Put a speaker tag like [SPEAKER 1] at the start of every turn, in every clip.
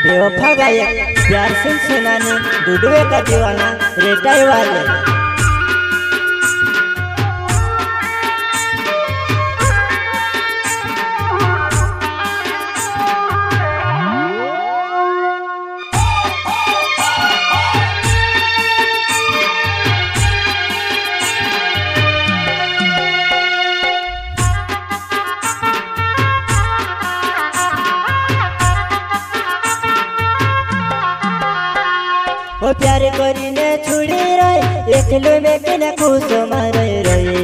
[SPEAKER 1] बेवफा गायक प्यार सिंह सेनानी डुडुए का दीवाना रेटाई वाले। ओ प्यार करीने छुड़ी रही एकलो में बिना खुश मारे रही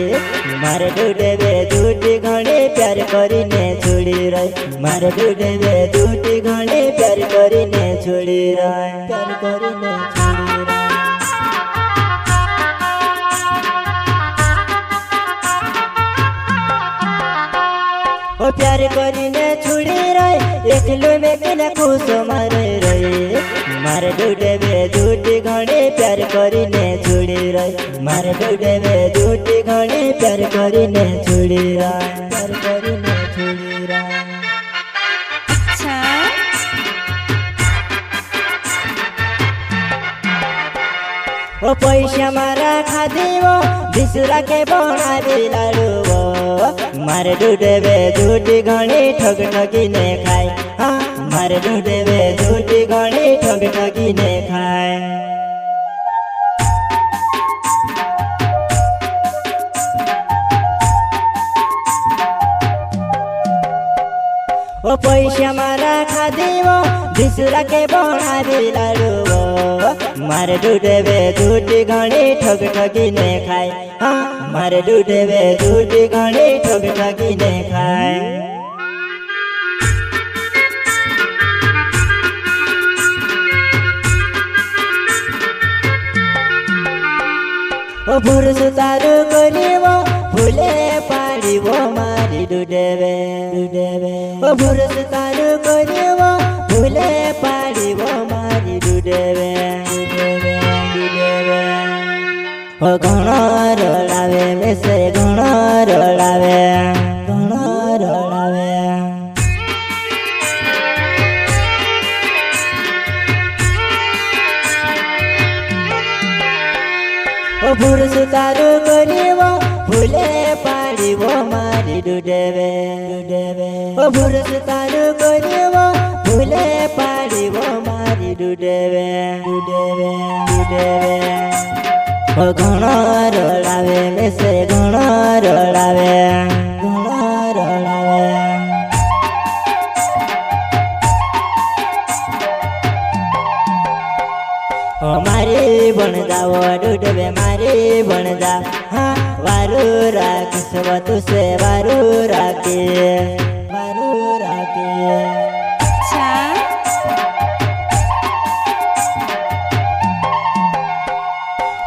[SPEAKER 1] मारे डूडे बे झूठी घड़ी प्यार करीने छुड़ी रही मारे डूडे बे झूठी घड़ी प्यार करीने छुड़ी रही प्यार करीने छुड़ी रही। ओ प्यार करीने छुड़ी रही एकलो में बिना खुश मारे रही मारे डूडे बे झूठी घड़ी प्यार करीने छुड़ी रही मारे डूडे बे झूठी घड़ी प्यार करीने छुड़ी रही प्यार करीने छुड़ी रही।
[SPEAKER 2] अच्छा
[SPEAKER 1] ओ पैसा मारा खादी वो बिसरा के बना दिलाड़ू वो मारे डूडे बे झूठी घड़ी ठग ठगी ने खाए हाँ मारे डूडे बे झूठी घड़ी ठग ठगी ने खाए। ओ पैसा मारा खादी वो बिसरा के बना दिलाड़ू वो मारे डूडे बे झूठी घड़ी ठग ठगी ने खाए हाँ मारे डूडे बे झूठी घड़ी ठग ठगी ने खाए। ओ पुरुष तारू करीबो फूले पाड़ीबो मारी डुडेबे डुडेबे ओ पुरुष तारू करीबो फूले पाड़ीबो मारी डुडेबे डुडेबे डुडेबे। ओ घणो रड़ावे मिसे घणो रड़ावे घणो रड़ावे। ओ पुरुष तारू करीबो फूले पाड़ीबो मारी डुडेबे डुडेबे ओ पुरुष तारू करीबो फूले पाड़ीबो मारी डुडेबे डुडेबे डुडेबे। ओ घणो रड़ावे मिसे घणो रड़ावे घणो रड़ावे। ओ मारी बन जाओ डुडबे मारी बन जा हाँ वारू राखीस वो तुसे वारू राखी वारू राखी।
[SPEAKER 2] अच्छा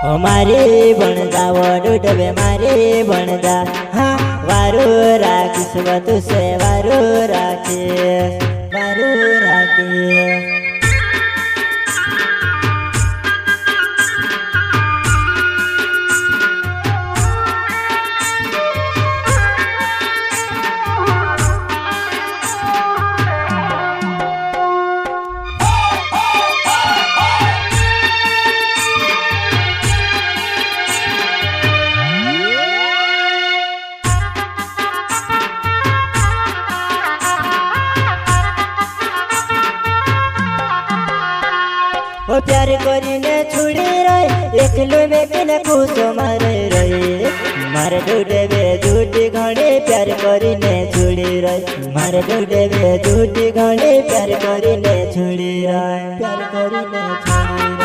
[SPEAKER 1] ओ मारी बन जाओ डुडबे मारी बन जा हाँ वारू राखीस वो तुसे वारू राखी वारू राखी। ओ प्यार करीने छुड़ी रही एकलो में बिना खुश मारे रही मारे डूडे बे झूठी घड़ी प्यार करीने छुड़ी रही मारे डूडे बे झूठी घड़ी प्यार करीने छुड़ी रही प्यार करीने छुड़ी रही।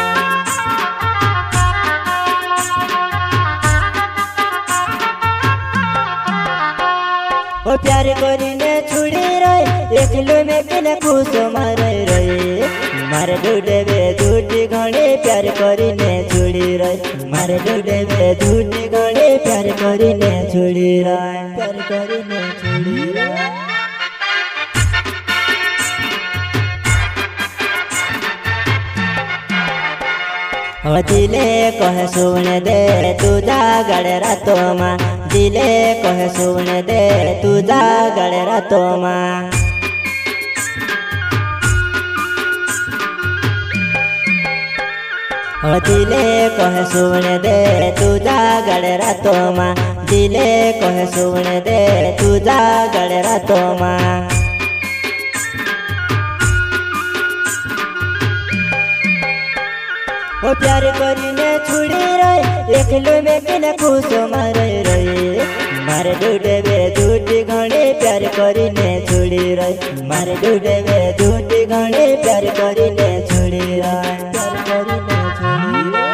[SPEAKER 1] ओ प्यार करीने छुड़ी रही एकलो में बिना खुश मारे रही मारे डूडे बे झूठी घड़ी प्यार करीने छुड़ी रही मारे डूडे बे झूठी घड़ी प्यार करीने छुड़ी रही प्यार करीने छुड़ी रही। ओ दिले कह सुन दे तू जागड़ रातों माँ दिले कह सुन दे तू जागड़ रातों माँ। दिले कह सुन दे तुझा गड़ रातो माँ दिले कह सुन दे तुझा गड़ रातो माँ ओ प्यार करीने छुड़ी रहे एकलो में बिना खुश मारे रहे मारे डूडे वे झूठी घड़ी प्यार करीने छुड़ी रहे मारे डूडे वे झूठी घड़ी प्यार करीने छुड़ी रहे प्यार करीने छुड़ी रहे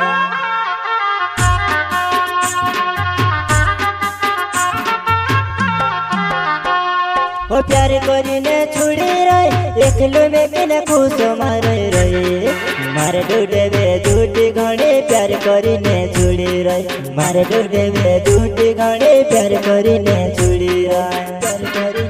[SPEAKER 1] ओ प्यार करीने छुड़ी रहे एकलो में बिना खुश मारे रहे मारे डूडे वे झूठी घड़ी प्यार करीने छुड़ी रहे मारे डूडे वे झूठी घड़ी प्यार करीने छुड़ी रहे प्यार करीने